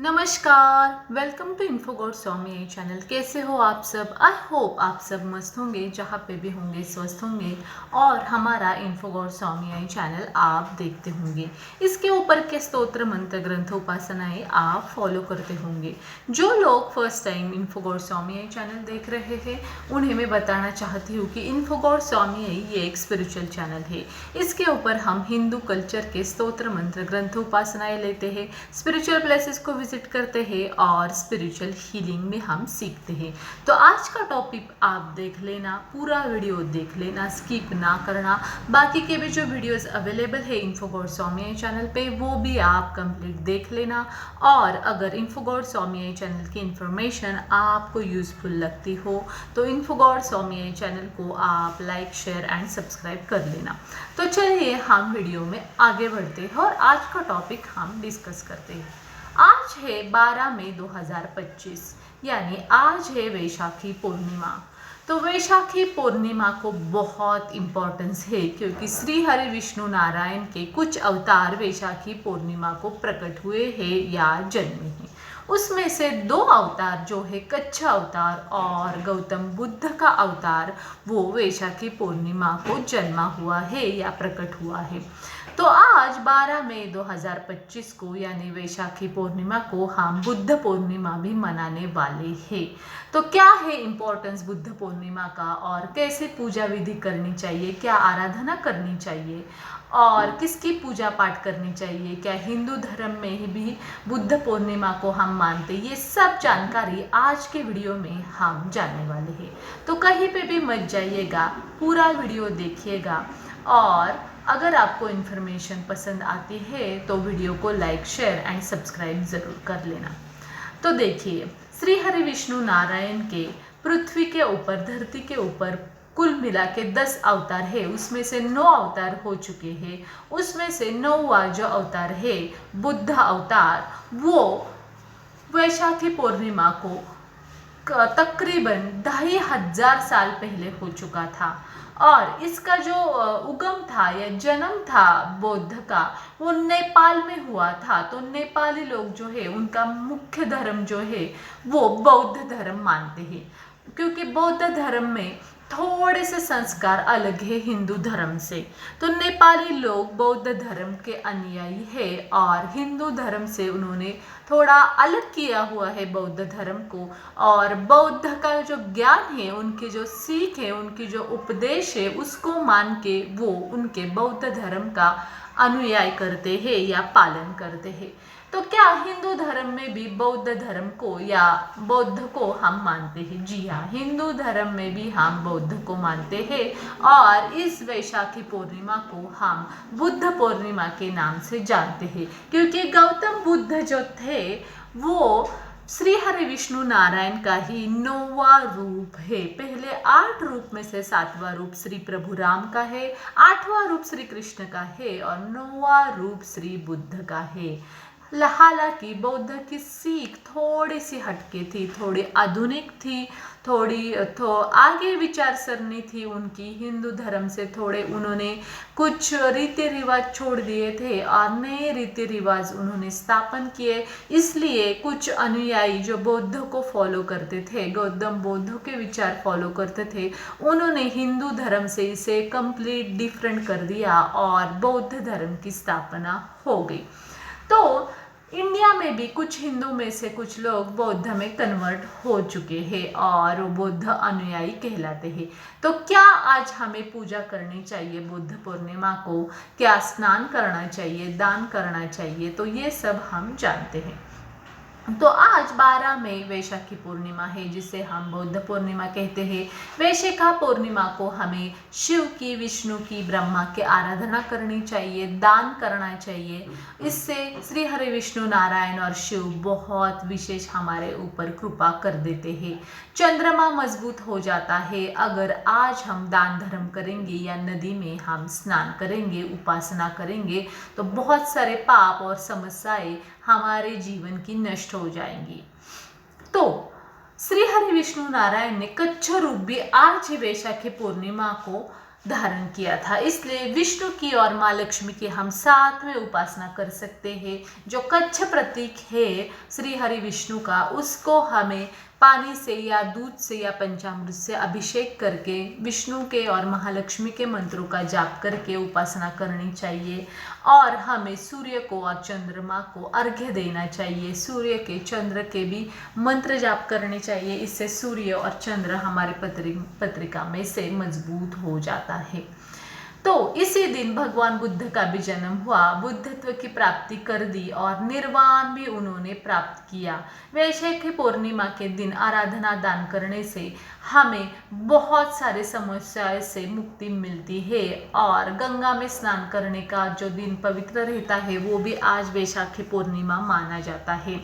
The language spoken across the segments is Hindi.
नमस्कार, वेलकम टू इन्फोगॉड स्वामी चैनल। कैसे हो आप सब? आई होप आप सब मस्त होंगे, जहाँ पे भी होंगे स्वस्थ होंगे और हमारा इन्फोगॉड स्वामी चैनल आप देखते होंगे। इसके ऊपर के स्तोत्र मंत्र ग्रंथ उपासनाएं आप फॉलो करते होंगे। जो लोग फर्स्ट टाइम इन्फोगॉड स्वामी चैनल देख रहे हैं उन्हें मैं बताना चाहती हूँ कि इन्फोगॉड स्वामी ये एक स्पिरिचुअल चैनल है। इसके ऊपर हम हिंदू कल्चर के स्तोत्र मंत्र ग्रंथ उपासनाएं लेते हैं, स्पिरिचुअल प्लेसेस को विजिट करते हैं और स्पिरिचुअल हीलिंग में हम सीखते हैं। तो आज का टॉपिक आप देख लेना, पूरा वीडियो देख लेना, स्किप ना करना। बाकी के भी जो वीडियोस अवेलेबल है इन्फोगॉड स्वामी चैनल पे वो भी आप कंप्लीट देख लेना। और अगर इन्फोगॉड स्वामी चैनल की इंफॉर्मेशन आपको यूजफुल लगती हो तो इन्फोगॉड स्वामी चैनल को आप लाइक शेयर एंड सब्सक्राइब कर लेना। तो चलिए हम वीडियो में आगे बढ़ते हैं और आज का टॉपिक हम डिस्कस करते हैं। आज है 12 मई 2025, यानी आज है वैशाखी पूर्णिमा। तो वैशाखी पूर्णिमा को बहुत इम्पोर्टेंस है क्योंकि श्री हरि विष्णु नारायण के कुछ अवतार वैशाखी पूर्णिमा को प्रकट हुए हैं या जन्मे हैं। उसमें से 2 अवतार जो है कच्छ अवतार और गौतम बुद्ध का अवतार वो वैशाखी पूर्णिमा को जन्मा हुआ है या प्रकट हुआ है। तो आज 12 मई 2025 को यानी वैशाखी पूर्णिमा को हम बुद्ध पूर्णिमा भी मनाने वाले हैं। तो क्या है इम्पोर्टेंस बुद्ध पूर्णिमा का और कैसे पूजा विधि करनी चाहिए, क्या आराधना करनी चाहिए और किसकी पूजा पाठ करनी चाहिए, क्या हिंदू धर्म में ही भी बुद्ध पूर्णिमा को हम मानते, ये सब जानकारी आज के वीडियो में हम जानने वाले हैं। तो कहीं पे भी मत जाइएगा, पूरा वीडियो देखिएगा और अगर आपको इन्फॉर्मेशन पसंद आती है तो वीडियो को लाइक शेयर एंड सब्सक्राइब ज़रूर कर लेना। तो देखिए, श्री हरि विष्णु नारायण के पृथ्वी के ऊपर, धरती के ऊपर कुल मिला के 10 अवतार है। उसमें से 9 अवतार हो चुके हैं। उसमें से 9वां जो अवतार है बुद्ध अवतार, वो वैशाखी पूर्णिमा को तकरीबन 2500 साल पहले हो चुका था। और इसका जो उगम था या जन्म था बौद्ध का, वो नेपाल में हुआ था। तो नेपाली लोग जो है उनका मुख्य धर्म जो है वो बौद्ध धर्म मानते हैं, क्योंकि बौद्ध धर्म में थोड़े से संस्कार अलग है हिंदू धर्म से। तो नेपाली लोग बौद्ध धर्म के अनुयायी है और हिंदू धर्म से उन्होंने थोड़ा अलग किया हुआ है बौद्ध धर्म को। और बौद्ध का जो ज्ञान है, उनकी जो सीख है, उनकी जो उपदेश है, उसको मान के वो उनके बौद्ध धर्म का अनुयायी करते हैं या पालन करते हैं। तो क्या हिंदू धर्म में भी बौद्ध धर्म को या बौद्ध को हम मानते हैं? जी हाँ, हिंदू धर्म में भी हम बौद्ध को मानते हैं और इस वैशाखी पूर्णिमा को हम बुद्ध पूर्णिमा के नाम से जानते हैं, क्योंकि गौतम बुद्ध जो थे वो श्री हरि विष्णु नारायण का ही 9वां रूप है। पहले 8 रूप में से 7वां रूप श्री प्रभु राम का है, 8वां रूप श्री कृष्ण का है और 9वां रूप श्री बुद्ध का है। हालांकि बौद्ध की सीख थोड़ी सी हटके थी, थोड़ी आधुनिक थी, थोड़ी आगे विचार सरनी थी उनकी। हिंदू धर्म से थोड़े उन्होंने कुछ रीति रिवाज छोड़ दिए थे और नए रीति रिवाज उन्होंने स्थापन किए। इसलिए कुछ अनुयायी जो बौद्ध को फॉलो करते थे, गौतम बुद्ध के विचार फॉलो करते थे, उन्होंने हिंदू धर्म से इसे कंप्लीट डिफरेंट कर दिया और बौद्ध धर्म की स्थापना हो गई। तो इंडिया में भी कुछ हिंदू में से कुछ लोग बौद्ध में कन्वर्ट हो चुके हैं और बौद्ध अनुयायी कहलाते हैं। तो क्या आज हमें पूजा करनी चाहिए बुद्ध पूर्णिमा को? क्या स्नान करना चाहिए, दान करना चाहिए? तो ये सब हम जानते हैं। तो आज 12 मई वैशाखी पूर्णिमा है, जिसे हम बुद्ध पूर्णिमा कहते हैं। वैशाखा पूर्णिमा को हमें शिव की, विष्णु की, ब्रह्मा की आराधना करनी चाहिए, दान करना चाहिए। इससे श्री हरि विष्णु नारायण और शिव बहुत विशेष हमारे ऊपर कृपा कर देते हैं। चंद्रमा मजबूत हो जाता है अगर आज हम दान धर्म करेंगे या नदी में हम स्नान करेंगे, उपासना करेंगे, तो बहुत सारे पाप और समस्याएं हमारे जीवन की नष्ट हो जाएंगी। तो श्री हरि विष्णु नारायण ने कच्छ रूप भी आज ही वैशाखी पूर्णिमा को धारण किया था। इसलिए विष्णु की और माँ लक्ष्मी की हम साथ में उपासना कर सकते हैं। जो कच्छ प्रतीक है श्री हरि विष्णु का, उसको हमें पानी से या दूध से या पंचामृत से अभिषेक करके विष्णु के और महालक्ष्मी के मंत्रों का जाप करके उपासना करनी चाहिए। और हमें सूर्य को और चंद्रमा को अर्घ्य देना चाहिए। सूर्य के चंद्र के भी मंत्र जाप करने चाहिए। इससे सूर्य और चंद्र हमारे पत्रिका में से मजबूत हो जाता है। तो इसी दिन भगवान बुद्ध का भी जन्म हुआ। बुद्धत्व की प्राप्ति कर दी और निर्वाण भी उन्होंने प्राप्त किया। वैशाखी पूर्णिमा के दिन आराधना दान करने से हमें बहुत सारे समस्याओं से मुक्ति मिलती है। और गंगा में स्नान करने का जो दिन पवित्र रहता है वो भी आज वैशाखी पूर्णिमा माना जाता है।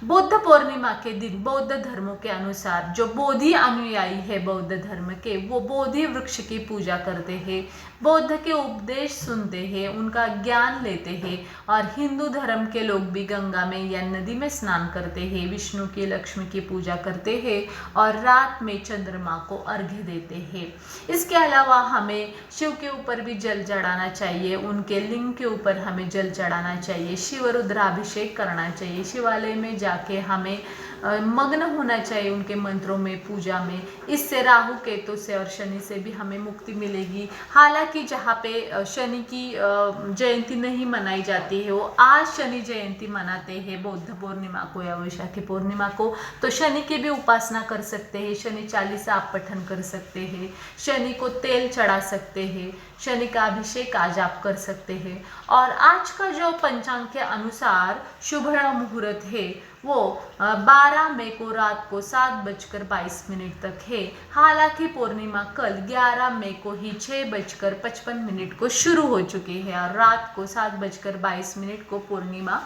बुद्ध पूर्णिमा के दिन बौद्ध धर्मों के अनुसार जो बोधि अनुयायी है बौद्ध धर्म के, वो बोधि वृक्ष की पूजा करते हैं, बौद्ध के उपदेश सुनते हैं, उनका ज्ञान लेते हैं। और हिंदू धर्म के लोग भी गंगा में या नदी में स्नान करते हैं, विष्णु की लक्ष्मी की पूजा करते हैं और रात में चंद्रमा को अर्घ्य देते हैं। इसके अलावा हमें शिव के ऊपर भी जल चढ़ाना चाहिए, उनके लिंग के ऊपर हमें जल चढ़ाना चाहिए, शिव रुद्राभिषेक करना चाहिए, शिवालय में जाके हमें मग्न होना चाहिए उनके मंत्रों में, पूजा में। इससे राहु केतु से और शनि से भी हमें मुक्ति मिलेगी। हालांकि जहाँ पे शनि की जयंती नहीं मनाई जाती है, वो आज शनि जयंती मनाते हैं बौद्ध पूर्णिमा को या वैशाखी पूर्णिमा को, तो शनि की भी उपासना कर सकते हैं। शनि चालीसा आप पठन कर सकते हैं, शनि को तेल चढ़ा सकते हैं, शनि का अभिषेक आज आप कर सकते हैं। और आज का जो पंचांग के अनुसार शुभ मुहूर्त है वो 12 मई को रात को 7:22 तक है। हालांकि पूर्णिमा कल 11 मई को ही 6:55 को शुरू हो चुकी है और रात को 7:22 को पूर्णिमा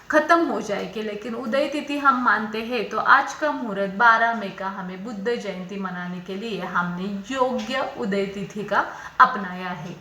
खत्म हो जाएगी। लेकिन उदय तिथि हम मानते हैं, तो आज का मुहूर्त 12 मई का हमें बुद्ध जयंती मनाने के लिए हमने योग्य उदय तिथि का अपनाया है।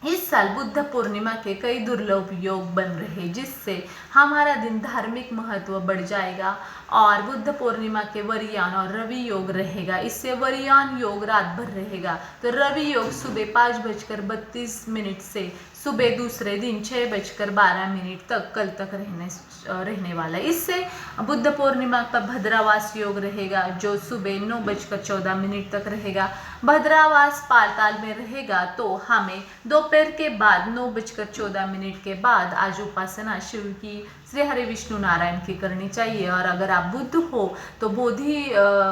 इस साल बुद्ध पूर्णिमा के कई दुर्लभ योग बन रहे, जिससे हमारा दिन धार्मिक महत्व बढ़ जाएगा। और बुद्ध पूर्णिमा के वरियान और रवि योग रहेगा। इससे वरियान योग रात भर रहेगा, तो रवि योग सुबह 5:32 से सुबह दूसरे दिन 6:12 तक कल तक रहने वाला है। इससे बुद्ध पूर्णिमा का भद्रावास योग रहेगा, जो सुबह 9:14 तक रहेगा। भद्रावास पाताल में रहेगा, तो हमें दोपहर के बाद 9:14 के बाद आज उपासना शिव की श्री हरि विष्णु नारायण की करनी चाहिए। और अगर आप बुद्ध हो तो बोधि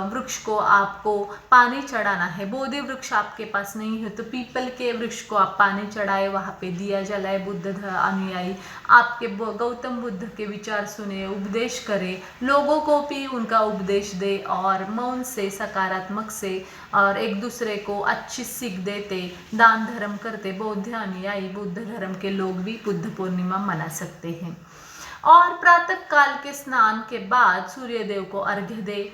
वृक्ष को आपको पानी चढ़ाना है। बोधि वृक्ष आपके पास नहीं है तो पीपल के वृक्ष को आप पानी चढ़ाए, वहाँ पे दिया जलाए। बुद्ध अनुयायी आपके गौतम बुद्ध के विचार सुने, उपदेश करे, लोगों को भी उनका उपदेश दे और मौन से, सकारात्मक से और एक दूसरे को अच्छी सीख देते, दान धर्म करते बौद्ध अनुयायी, बुद्ध धर्म के लोग भी बुद्ध पूर्णिमा मना सकते हैं। और प्रातः काल के स्नान के बाद सूर्य देव को अर्घ्य दे।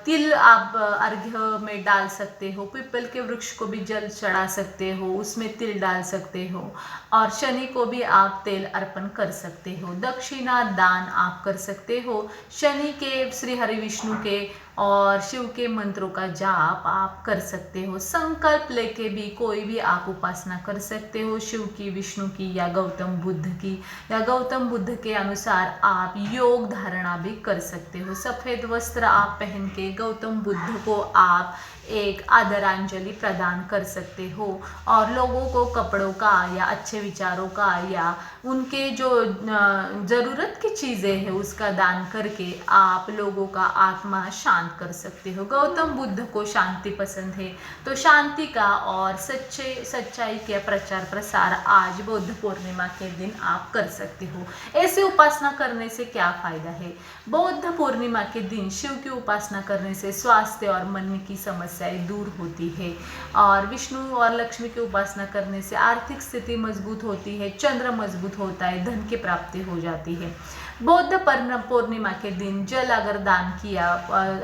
तिल आप अर्घ्य में डाल सकते हो, पीपल के वृक्ष को भी जल चढ़ा सकते हो, उसमें तिल डाल सकते हो। और शनि को भी आप तेल अर्पण कर सकते हो। दक्षिणा दान आप कर सकते हो। शनि के, श्री हरि विष्णु के और शिव के मंत्रों का जाप आप कर सकते हो। संकल्प लेके भी कोई भी आप उपासना कर सकते हो, शिव की, विष्णु की या गौतम बुद्ध की। या गौतम बुद्ध के अनुसार आप योग धारणा भी कर सकते हो। सफ़ेद वस्त्र आप पहन के गौतम बुद्ध को आप एक आदरांजलि प्रदान कर सकते हो। और लोगों को कपड़ों का या अच्छे विचारों का या उनके जो ज़रूरत की चीज़ें हैं उसका दान करके आप लोगों का आत्मा शांत कर सकते हो। गौतम बुद्ध को शांति पसंद है, तो शांति का और सच्चाई के प्रचार प्रसार आज बुद्ध पूर्णिमा के दिन आप कर सकते हो। ऐसे उपासना करने से क्या फ़ायदा है? बौद्ध पूर्णिमा के दिन शिव की उपासना करने से स्वास्थ्य और मन की समस्याएं दूर होती है। और विष्णु और लक्ष्मी की उपासना करने से आर्थिक स्थिति मजबूत होती है, चंद्र मजबूत होता है, धन की प्राप्ति हो जाती है। बौद्ध पूर्णिमा के दिन जल अगर दान किया,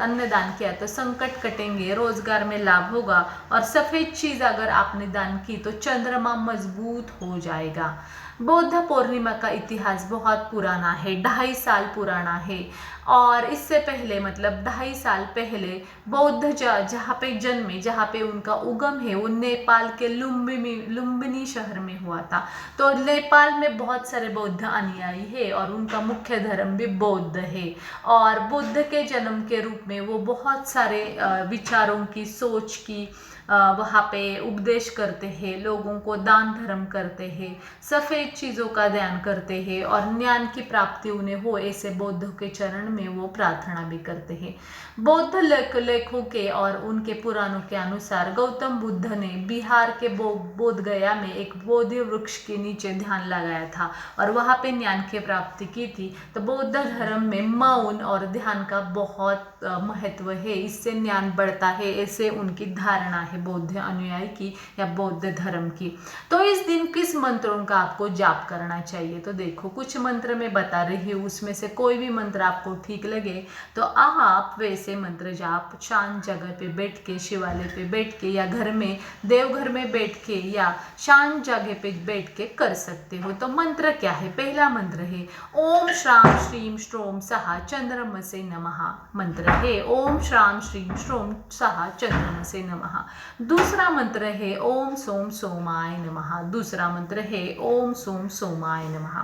अन्न दान किया तो संकट कटेंगे, रोजगार में लाभ होगा। और सफ़ेद चीज़ अगर आपने दान की तो चंद्रमा मजबूत हो जाएगा। बौद्ध पूर्णिमा का इतिहास बहुत पुराना है, 2.5 साल पुराना है। और इससे पहले मतलब 2.5 साल पहले बौद्ध जहाँ पे जन्मे, जहाँ पे उनका उगम है, वो नेपाल के लुम्बिनी शहर में हुआ था। तो नेपाल में बहुत सारे बौद्ध अनुयायी है और उनका मुख्य धर्म भी बौद्ध है। और बुद्ध के जन्म के रूप में वो बहुत सारे विचारों की, सोच की वहाँ पे उपदेश करते हैं, लोगों को दान धर्म करते हैं, सफ़ेद चीज़ों का ध्यान करते हैं और ज्ञान की प्राप्ति उन्हें हो, ऐसे बौद्धों के चरण में वो प्रार्थना भी करते हैं। बौद्ध लेखों के और उनके पुराणों के अनुसार गौतम बुद्ध ने बिहार के बोध गया में एक बोधि वृक्ष के नीचे ध्यान लगाया था और वहाँ पे ज्ञान की प्राप्ति की थी। तो बौद्ध धर्म में मौन और ध्यान का बहुत महत्व है, इससे ज्ञान बढ़ता है, ऐसे उनकी धारणा है बौद्ध अनुयायी की या बौद्ध धर्म की। तो इस दिन किस मंत्रों का आपको जाप करना चाहिए? तो देखो, कुछ मंत्र मैं बता रही हूँ, उसमें से कोई भी मंत्र आपको ठीक लगे तो आप वैसे मंत्र जाप शांत जगह पे बैठ के, शिवालय पे बैठ के या घर में देवघर में बैठ के या शांत जगह पे बैठ के कर सकते हो। तो मंत्र क्या है? पहला मंत्र है ओम श्राम श्रीम श्रोम सहा चंद्रमसे नमः। मंत्र है ओम श्राम श्रीम श्रोम सहा चंद्रमसे नमः। दूसरा मंत्र है ओम सोम सोमाय नमः। दूसरा मंत्र है ओम सोम सोमाय नमः।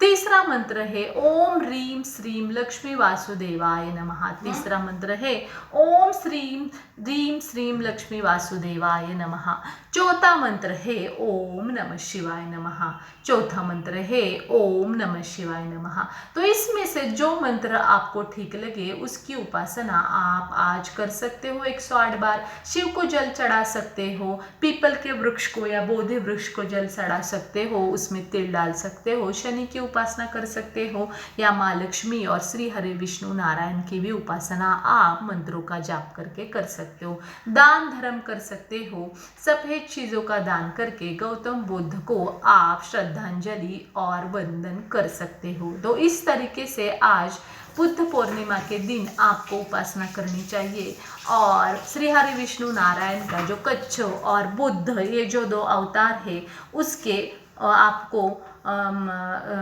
तीसरा मंत्र है ओम ह्रीम श्रीम लक्ष्मी वासुदेवाय नमः। तीसरा मंत्र है ओम श्रीम ह्रीम श्रीम लक्ष्मी वासुदेवाय नमः। चौथा मंत्र है ओम नमः शिवाय नमः। चौथा मंत्र है ओम नमः शिवाय नमः। तो इसमें से जो मंत्र आपको ठीक लगे उसकी उपासना आप आज कर सकते हो 108 बार। शिव को जल चढ़ा सकते हो, पीपल के वृक्ष को या बोधि वृक्ष को जल चढ़ा सकते हो, उसमें तिल डाल सकते हो, शनि की उपासना कर सकते हो या माँ लक्ष्मी और श्री हरि विष्णु नारायण की भी उपासना आप मंत्रों का जाप करके कर सकते हो। दान धर्म कर सकते हो, सफेद चीज़ों का दान करके गौतम बुद्ध को आप श्रद्धांजलि और वंदन कर सकते हो। तो इस तरीके से आज बुद्ध पूर्णिमा के दिन आपको उपासना करनी चाहिए और श्री हरि विष्णु नारायण का जो कच्छ और बुद्ध, ये जो 2 अवतार है, उसके आपको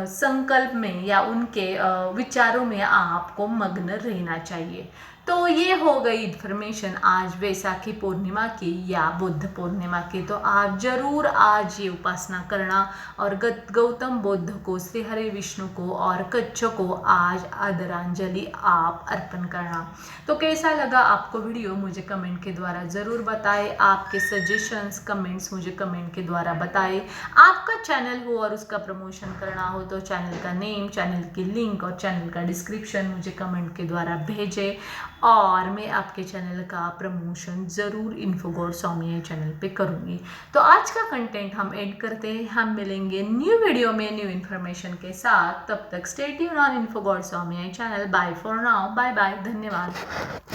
संकल्प में या उनके विचारों में आपको मग्न रहना चाहिए। तो ये हो गई इन्फॉर्मेशन आज वैशाखी पूर्णिमा की या बुद्ध पूर्णिमा की। तो आप जरूर आज ये उपासना करना और गौतम बुद्ध को, श्री हरि विष्णु को और कच्छ को आज आदरांजलि आप अर्पण करना। तो कैसा लगा आपको वीडियो मुझे कमेंट के द्वारा ज़रूर बताएं। आपके सजेशंस कमेंट्स मुझे कमेंट के द्वारा बताएं। आपका चैनल हो और उसका प्रमोशन करना हो तो चैनल का नेम, चैनल की लिंक और चैनल का डिस्क्रिप्शन मुझे कमेंट के द्वारा भेजें और मैं आपके चैनल का प्रमोशन ज़रूर इन्फोगॉड स्वामी चैनल पे करूँगी। तो आज का कंटेंट हम ऐड करते हैं, हम मिलेंगे न्यू वीडियो में न्यू इन्फॉर्मेशन के साथ। तब तक stay tuned on Infogod Swami channel. Bye for now, bye bye, धन्यवाद।